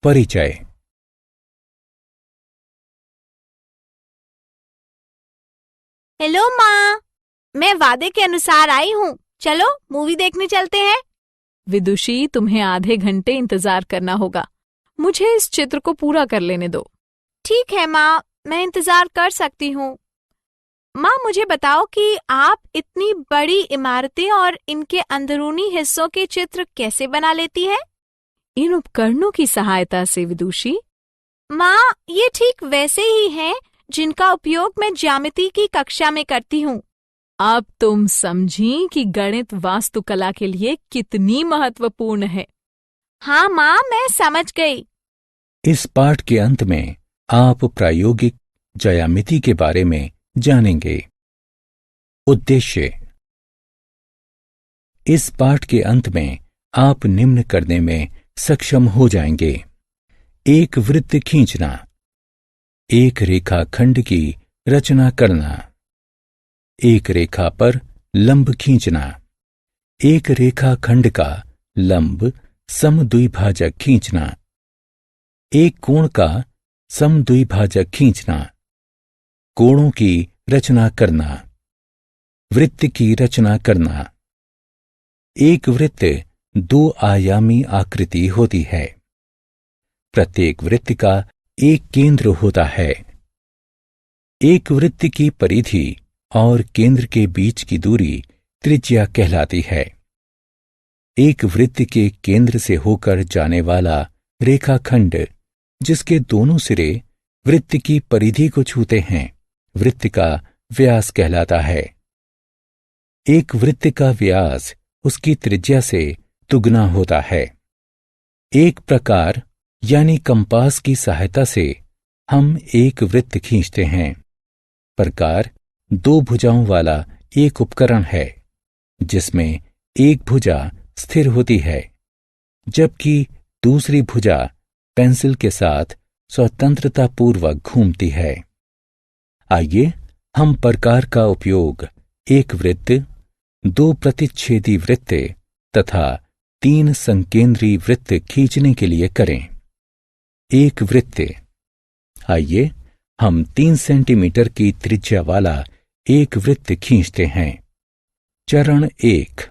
परिचय। हेलो माँ, मैं वादे के अनुसार आई हूँ। चलो मूवी देखने चलते हैं। विदुषी, तुम्हें आधे घंटे इंतजार करना होगा। मुझे इस चित्र को पूरा कर लेने दो। ठीक है माँ, मैं इंतजार कर सकती हूँ। माँ, मुझे बताओ कि आप इतनी बड़ी इमारतें और इनके अंदरूनी हिस्सों के चित्र कैसे बना लेती है? इन उपकरणों की सहायता से विदुषी। माँ, ये ठीक वैसे ही हैं जिनका उपयोग मैं ज्यामिति की कक्षा में करती हूँ। अब तुम समझी कि गणित वास्तुकला के लिए कितनी महत्वपूर्ण है। हाँ माँ, मैं समझ गई। इस पाठ के अंत में आप प्रायोगिक ज्यामिति के बारे में जानेंगे। उद्देश्य। इस पाठ के अंत में आप निम्न करने में सक्षम हो जाएंगे। एक वृत्त खींचना, एक रेखाखंड की रचना करना, एक रेखा पर लंब खींचना, एक रेखाखंड का लंब समद्विभाजक खींचना, एक कोण का समद्विभाजक खींचना, कोणों की रचना करना, वृत्त की रचना करना। एक वृत्त 2 आयामी आकृति होती है। प्रत्येक वृत्त का एक केंद्र होता है। एक वृत्त की परिधि और केंद्र के बीच की दूरी त्रिज्या कहलाती है। एक वृत्त के केंद्र से होकर जाने वाला रेखाखंड, जिसके दोनों सिरे वृत्त की परिधि को छूते हैं, वृत्त का व्यास कहलाता है। एक वृत्त का व्यास उसकी त्रिज्या से दुगना होता है। एक प्रकार यानी कंपास की सहायता से हम एक वृत्त खींचते हैं। प्रकार 2 भुजाओं वाला एक उपकरण है, जिसमें एक भुजा स्थिर होती है, जबकि दूसरी भुजा पेंसिल के साथ स्वतंत्रतापूर्वक घूमती है। आइए हम प्रकार का उपयोग एक वृत्त, 2 प्रतिच्छेदी वृत्त तथा 3 संकेंद्री वृत्त खींचने के लिए करें। एक वृत्त। आइए हम 3 सेंटीमीटर की त्रिज्या वाला एक वृत्त खींचते हैं। चरण 1।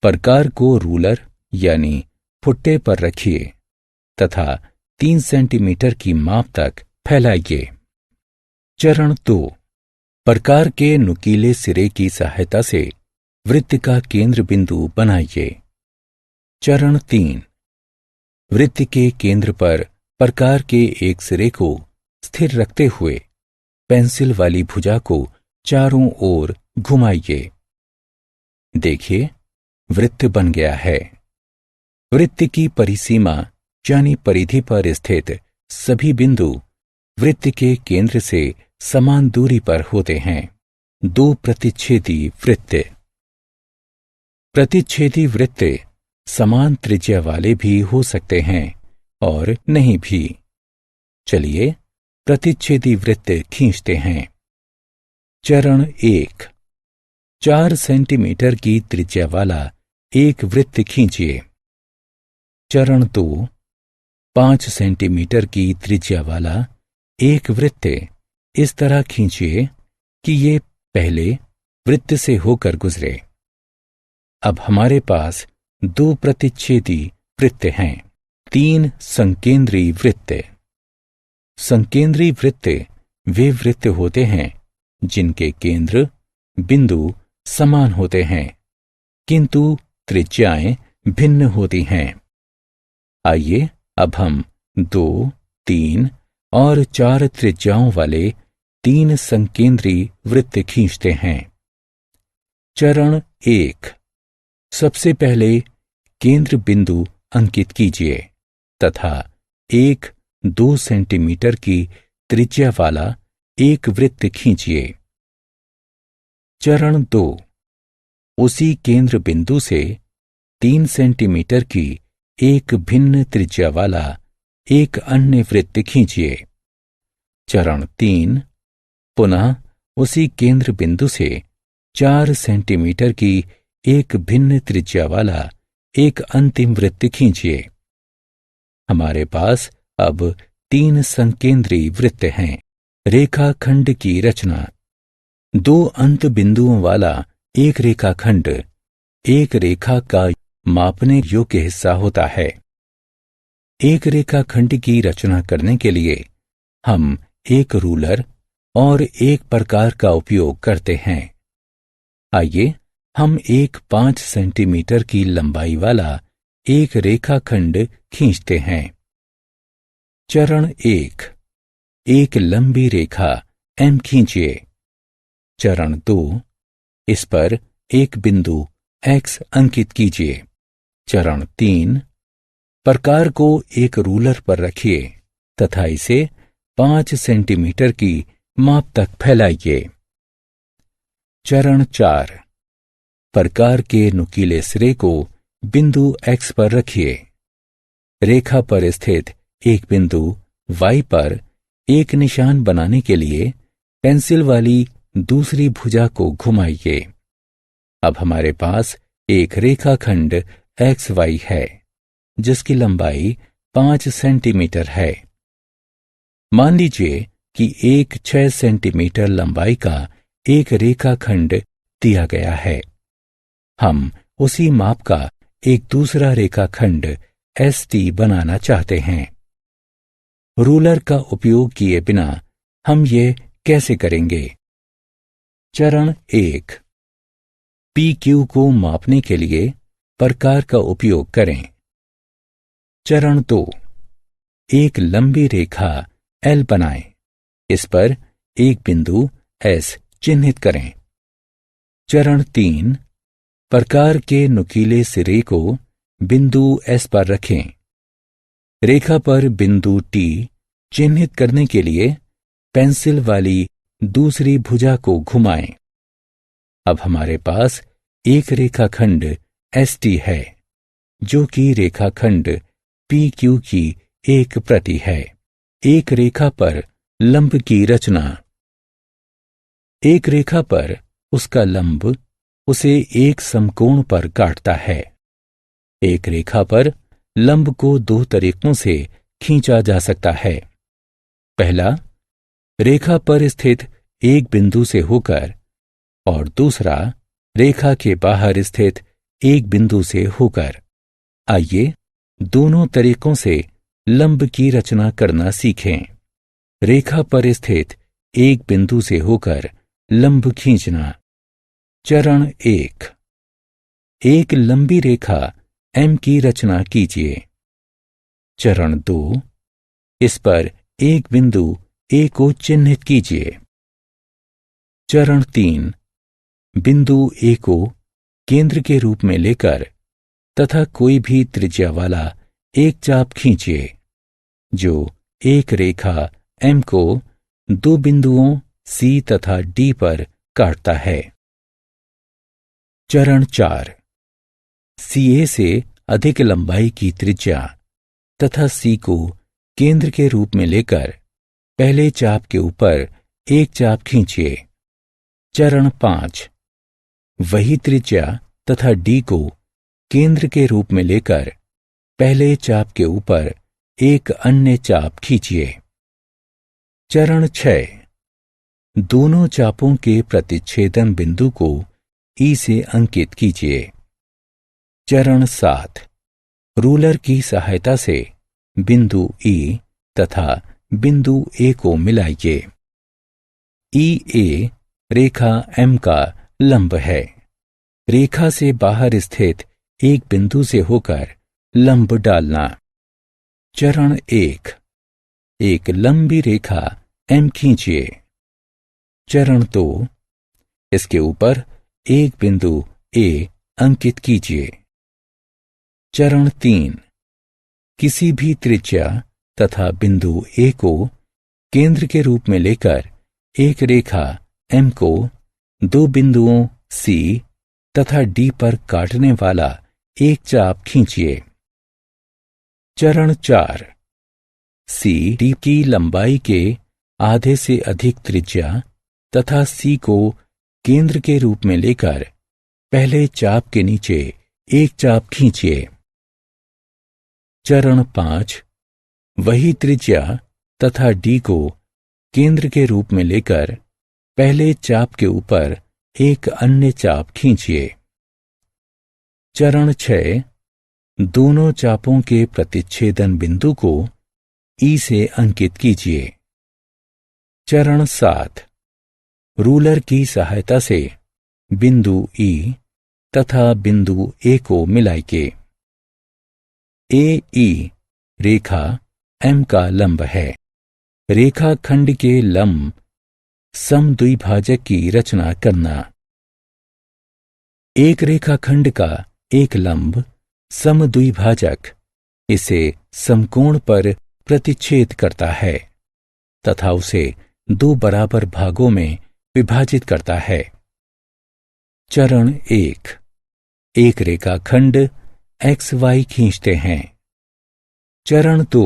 प्रकार को रूलर यानी फुट्टे पर रखिए तथा 3 सेंटीमीटर की माप तक फैलाइए। चरण 2। प्रकार के नुकीले सिरे की सहायता से वृत्त का केंद्र बिंदु बनाइए। चरण 3। वृत्त के केंद्र पर प्रकार के एक सिरे को स्थिर रखते हुए पेंसिल वाली भुजा को चारों ओर घुमाइए। देखिए, वृत्त बन गया है। वृत्त की परिसीमा यानी परिधि पर स्थित सभी बिंदु वृत्त के केंद्र से समान दूरी पर होते हैं। 2 प्रतिच्छेदी वृत्त। प्रतिच्छेदी वृत्त समान त्रिज्या वाले भी हो सकते हैं और नहीं भी। चलिए प्रतिच्छेदी वृत्त खींचते हैं। चरण 1। 4 सेंटीमीटर की त्रिज्या वाला एक वृत्त खींचिए। चरण 2। 5 सेंटीमीटर की त्रिज्या वाला एक वृत्त इस तरह खींचिए कि ये पहले वृत्त से होकर गुजरे। अब हमारे पास 2 प्रतिच्छेदी वृत्त हैं। 3 संकेंद्री वृत्त। संकेंद्री वृत्त वे वृत्त होते हैं जिनके केंद्र बिंदु समान होते हैं, किंतु त्रिज्याएं भिन्न होती हैं। आइए अब हम 2, 3 और 4 त्रिज्याओं वाले 3 संकेंद्री वृत्त खींचते हैं। चरण 1। सबसे पहले केंद्र बिंदु अंकित कीजिए तथा 1-2 सेंटीमीटर की त्रिज्या वाला एक वृत्त खींचिए। चरण 2। उसी केंद्र बिंदु से 3 सेंटीमीटर की एक भिन्न त्रिज्या वाला एक अन्य वृत्त खींचिए। चरण 3। पुनः उसी केंद्र बिंदु से 4 सेंटीमीटर की एक भिन्न त्रिज्या वाला एक अंतिम वृत्त खींचिए। हमारे पास अब 3 संकेंद्री वृत्त हैं। रेखाखंड की रचना। 2 अंत बिंदुओं वाला एक रेखाखंड एक रेखा का मापने योग्य हिस्सा होता है। एक रेखाखंड की रचना करने के लिए हम एक रूलर और एक प्रकार का उपयोग करते हैं। आइए हम एक 5 सेंटीमीटर की लंबाई वाला एक रेखाखंड खींचते हैं। चरण 1, एक लंबी रेखा M खींचिए। चरण 2, इस पर एक बिंदु X अंकित कीजिए। चरण 3, प्रकार को एक रूलर पर रखिए तथा इसे 5 सेंटीमीटर की माप तक फैलाइए। चरण 4, प्रकार के नुकीले सिरे को बिंदु X पर रखिए। रेखा पर स्थित एक बिंदु Y पर एक निशान बनाने के लिए पेंसिल वाली दूसरी भुजा को घुमाइए। अब हमारे पास एक रेखाखंड XY है जिसकी लंबाई 5 सेंटीमीटर है। मान लीजिए कि एक 6 सेंटीमीटर लंबाई का एक रेखाखंड दिया गया है। हम उसी माप का एक दूसरा रेखाखंड ST बनाना चाहते हैं। रूलर का उपयोग किए बिना हम ये कैसे करेंगे? चरण 1, PQ को मापने के लिए प्रकार का उपयोग करें। चरण 2, एक लंबी रेखा L बनाएं। इस पर एक बिंदु S चिन्हित करें। चरण 3, प्रकार के नुकीले सिरे को बिंदु S पर रखें। रेखा पर बिंदु T चिन्हित करने के लिए पेंसिल वाली दूसरी भुजा को घुमाएं। अब हमारे पास एक रेखाखंड ST है जो कि रेखाखंड PQ की एक प्रति है। एक रेखा पर लंब की रचना। एक रेखा पर उसका लंब उसे एक समकोण पर काटता है। एक रेखा पर लंब को 2 तरीकों से खींचा जा सकता है। पहला, रेखा पर स्थित एक बिंदु से होकर और दूसरा, रेखा के बाहर स्थित एक बिंदु से होकर। आइए दोनों तरीकों से लंब की रचना करना सीखें। रेखा पर स्थित एक बिंदु से होकर लंब खींचना। चरण 1, एक लंबी रेखा M की रचना कीजिए। चरण 2, इस पर एक बिंदु A को चिन्हित कीजिए। चरण 3, बिंदु A को केंद्र के रूप में लेकर तथा कोई भी त्रिज्या वाला एक चाप खींचिए जो एक रेखा M को 2 बिंदुओं C तथा D पर काटता है। चरण 4, CA से अधिक लंबाई की त्रिज्या तथा C को केंद्र के रूप में लेकर पहले चाप के ऊपर एक चाप खींचिए। चरण 5, वही त्रिज्या तथा D को केंद्र के रूप में लेकर पहले चाप के ऊपर एक अन्य चाप खींचिए। चरण 6, दोनों चापों के प्रतिच्छेदन बिंदु को E से अंकित कीजिए। चरण 7, रूलर की सहायता से बिंदु E तथा बिंदु A को मिलाइए। EA रेखा M का लंब है। रेखा से बाहर स्थित एक बिंदु से होकर लंब डालना। चरण 1, एक लंबी रेखा M खींचिए। चरण 2, इसके ऊपर एक बिंदु A अंकित कीजिए। चरण 3, किसी भी त्रिज्या तथा बिंदु A को केंद्र के रूप में लेकर एक रेखा M को 2 बिंदुओं C तथा D पर काटने वाला एक चाप खींचिए। चरण 4, CD की लंबाई के आधे से अधिक त्रिज्या तथा C को केंद्र के रूप में लेकर पहले चाप के नीचे एक चाप खींचिए। चरण 5, वही त्रिज्या तथा डी को केंद्र के रूप में लेकर पहले चाप के ऊपर एक अन्य चाप खींचिए। चरण 6, दोनों चापों के प्रतिच्छेदन बिंदु को ई से अंकित कीजिए। चरण 7, रूलर की सहायता से बिंदु ई तथा बिंदु ए को मिलाइए। ए ई रेखा एम का लंब है। रेखा खंड के लंब समद्विभाजक की रचना करना। एक रेखाखंड का एक लंब समद्विभाजक इसे समकोण पर प्रतिच्छेद करता है तथा उसे 2 बराबर भागों में विभाजित करता है। चरण 1, एक रेखाखंड एक्स वाई खींचते हैं। चरण 2,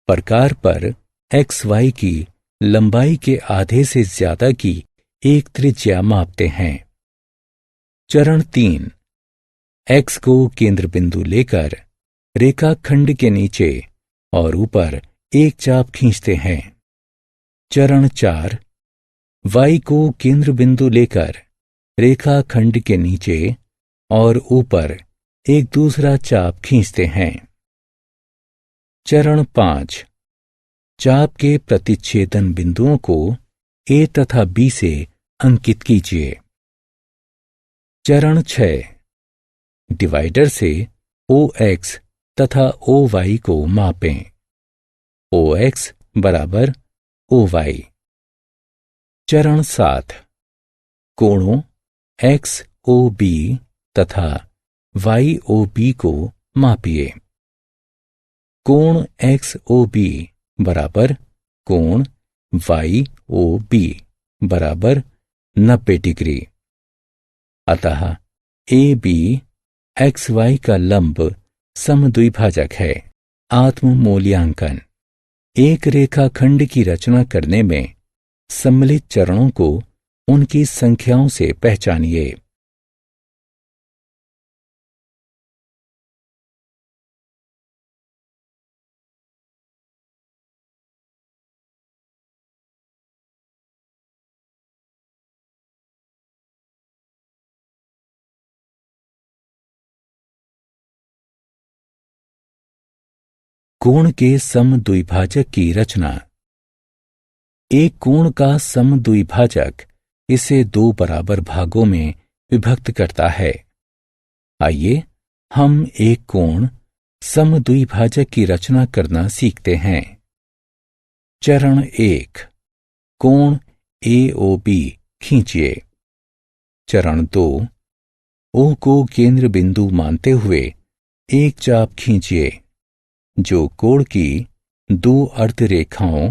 प्रकार पर एक्स वाई की लंबाई के आधे से ज्यादा की एक त्रिज्या मापते हैं। चरण 3, एक्स को केंद्र बिंदु लेकर रेखाखंड के नीचे और ऊपर एक चाप खींचते हैं। चरण 4, वाई को केंद्र बिंदु लेकर रेखाखंड के नीचे और ऊपर एक दूसरा चाप खींचते हैं। चरण 5, चाप के प्रतिच्छेदन बिंदुओं को ए तथा बी से अंकित कीजिए। चरण 6, डिवाइडर से ओ एक्स तथा ओ वाई को मापें। ओ एक्स बराबर ओ वाई। चरण 7, कोणों एक्स ओ बी तथा वाई ओ बी को मापिए। कोण एक्स ओ बी बराबर कोण वाई ओ बी बराबर 90 डिग्री। अतः ए बी एक्स वाई का लंब समद्विभाजक है। आत्म मूल्यांकन। एक रेखाखंड की रचना करने में सम्मिलित चरणों को उनकी संख्याओं से पहचानिए। कोण के समद्विभाजक की रचना। एक कोण का समद्विभाजक इसे 2 बराबर भागों में विभक्त करता है। आइए हम एक कोण समद्विभाजक की रचना करना सीखते हैं। चरण 1, कोण AOB खींचिए। चरण 2, O को केंद्र बिंदु मानते हुए एक चाप खींचिए जो कोण की 2 अर्धरेखाओं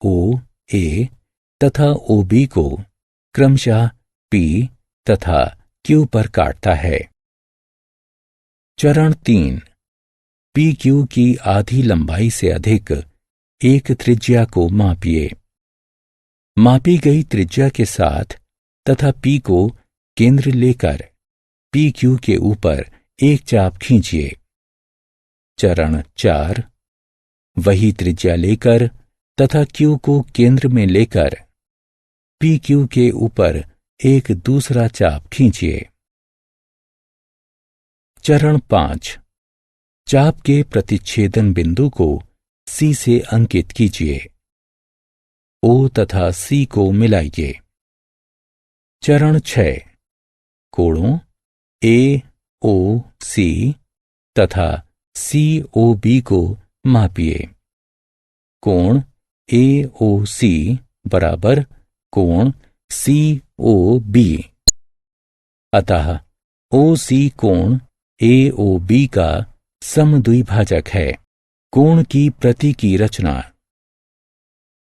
OA तथा OB को क्रमशः P तथा Q पर काटता है। चरण 3, PQ की आधी लंबाई से अधिक एक त्रिज्या को मापिए। मापी गई त्रिज्या के साथ तथा P को केंद्र लेकर PQ के ऊपर एक चाप खींचिए। चरण 4, वही त्रिज्या लेकर तथा Q को केंद्र में लेकर PQ के ऊपर एक दूसरा चाप खींचिए। चरण 5, चाप के प्रतिच्छेदन बिंदु को C से अंकित कीजिए। O तथा C को मिलाइए। चरण 6, कोणों AOC तथा COB को मापिए। कोण AOC बराबर कोण COB। अतः OC कोण AOB का समद्विभाजक है। कोण की प्रति की रचना।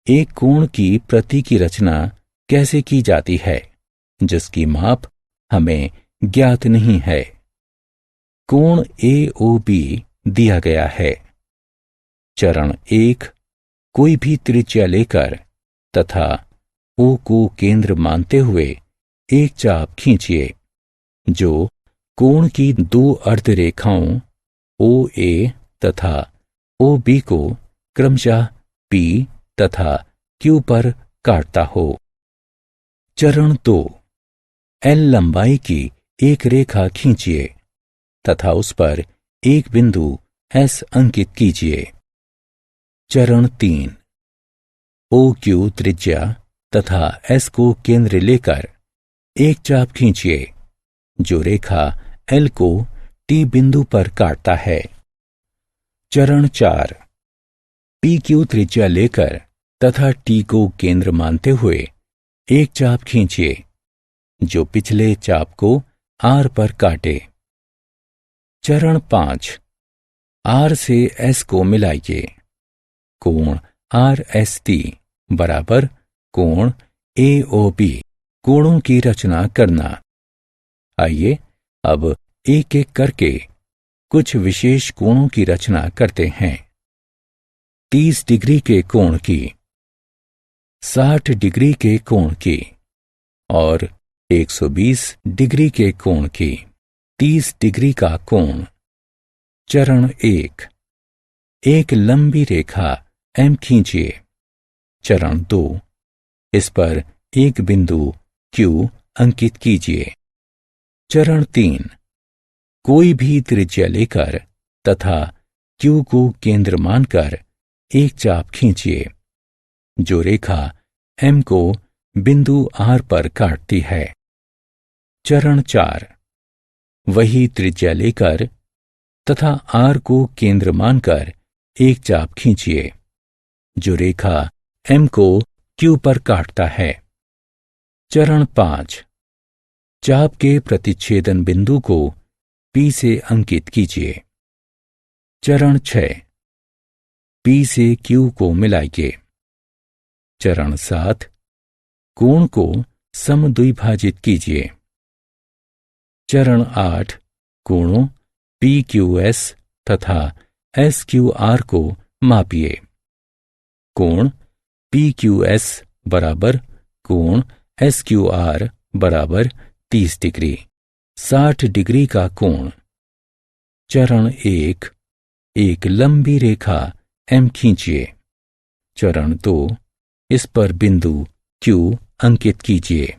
एक कोण की प्रति की रचना कैसे की जाती है जिसकी माप हमें ज्ञात नहीं है। कोण AOB दिया गया है। चरण 1, कोई भी त्रिज्या लेकर तथा O को केंद्र मानते हुए एक चाप खींचिए जो कोण की 2 अर्धरेखाओं OA तथा OB को क्रमशः P तथा Q पर काटता हो। चरण 2, L लंबाई की एक रेखा खींचिए तथा उस पर एक बिंदु S अंकित कीजिए। चरण 3, OQ त्रिज्या तथा S को केंद्र लेकर एक चाप खींचिए जो रेखा L को T बिंदु पर काटता है। चरण 4, PQ त्रिज्या लेकर तथा T को केंद्र मानते हुए एक चाप खींचिए जो पिछले चाप को R पर काटे। चरण 5, R से S को मिलाइए। कोण RST बराबर कोण AOB कोणों की रचना करना। आइए अब एक एक करके कुछ विशेष कोणों की रचना करते हैं। 30 डिग्री के कोण की, 60 डिग्री के कोण की और 120 डिग्री के कोण की। 30 डिग्री का कोण। चरण 1, एक लंबी रेखा M खींचिए। चरण 2, इस पर एक बिंदु Q अंकित कीजिए। चरण 3, कोई भी त्रिज्या लेकर तथा Q को केंद्र मानकर एक चाप खींचिए जो रेखा M को बिंदु R पर काटती है। चरण 4, वही त्रिज्या लेकर तथा R को केंद्र मानकर एक चाप खींचिए जो रेखा M को Q पर काटता है। चरण 5, चाप के प्रतिच्छेदन बिंदु को P से अंकित कीजिए। चरण 6, P से Q को मिलाइए। चरण 7, कोण को समद्विभाजित कीजिए। चरण 8, कोणों PQS तथा SQR को मापिए। कोण PQS बराबर कोण SQR बराबर 30 डिग्री। 60 डिग्री का कोण। चरण 1, एक लंबी रेखा M खींचिए। चरण 2, इस पर बिंदु Q अंकित कीजिए।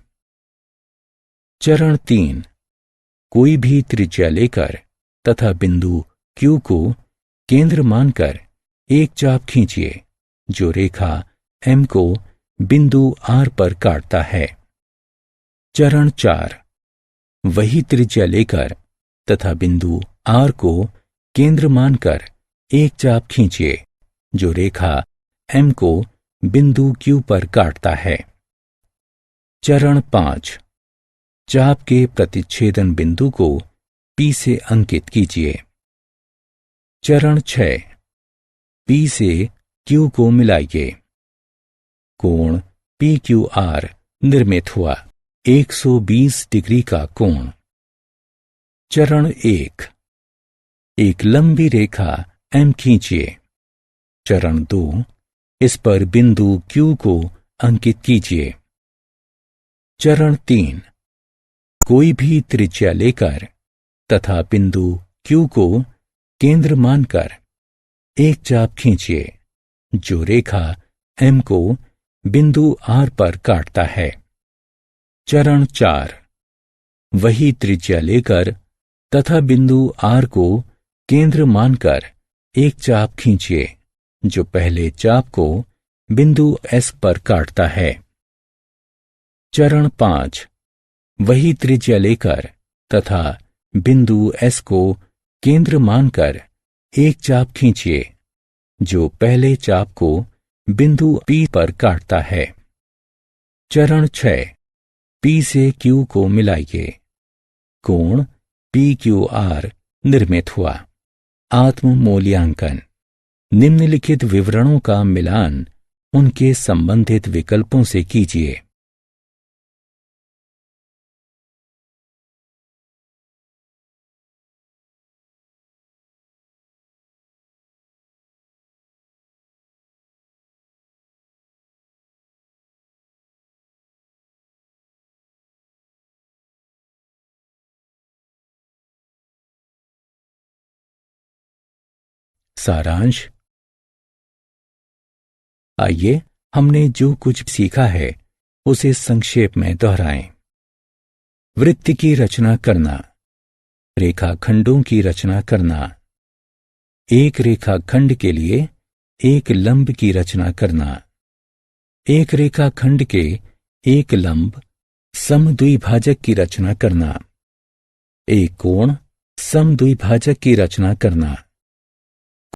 चरण 3, कोई भी त्रिज्या लेकर तथा बिंदु Q को केंद्र मानकर एक चाप खींचिए जो रेखा M को बिंदु R पर काटता है। चरण 4, वही त्रिज्या लेकर तथा बिंदु R को केंद्र मानकर एक चाप खींचिए जो रेखा M को बिंदु Q पर काटता है। चरण 5, चाप के प्रतिच्छेदन बिंदु को P से अंकित कीजिए। चरण 6, P से Q को मिलाइए। कोण PQR निर्मित हुआ। 120 डिग्री का कोण। चरण 1, एक लंबी रेखा M खींचिए। चरण 2, इस पर बिंदु Q को अंकित कीजिए। चरण 3, कोई भी त्रिज्या लेकर तथा बिंदु Q को केंद्र मानकर एक चाप खींचिए जो रेखा M को बिंदु R पर काटता है। चरण 4, वही त्रिज्या लेकर तथा बिंदु R को केंद्र मानकर एक चाप खींचिए जो पहले चाप को बिंदु S पर काटता है। चरण 5, वही त्रिज्या लेकर तथा बिंदु S को केंद्र मानकर एक चाप खींचिए जो पहले चाप को बिंदु P पर काटता है। चरण 6, P से Q को मिलाइए। कोण PQR निर्मित हुआ। आत्म मूल्यांकन। निम्नलिखित विवरणों का मिलान उनके संबंधित विकल्पों से कीजिए। सारांश। आइए हमने जो कुछ सीखा है उसे संक्षेप में दोहराएं। वृत्त की रचना करना, रेखाखंडों की रचना करना, एक रेखाखंड के लिए एक लंब की रचना करना, एक रेखाखंड के एक लंब समद्विभाजक की रचना करना, एक कोण समद्विभाजक की रचना करना,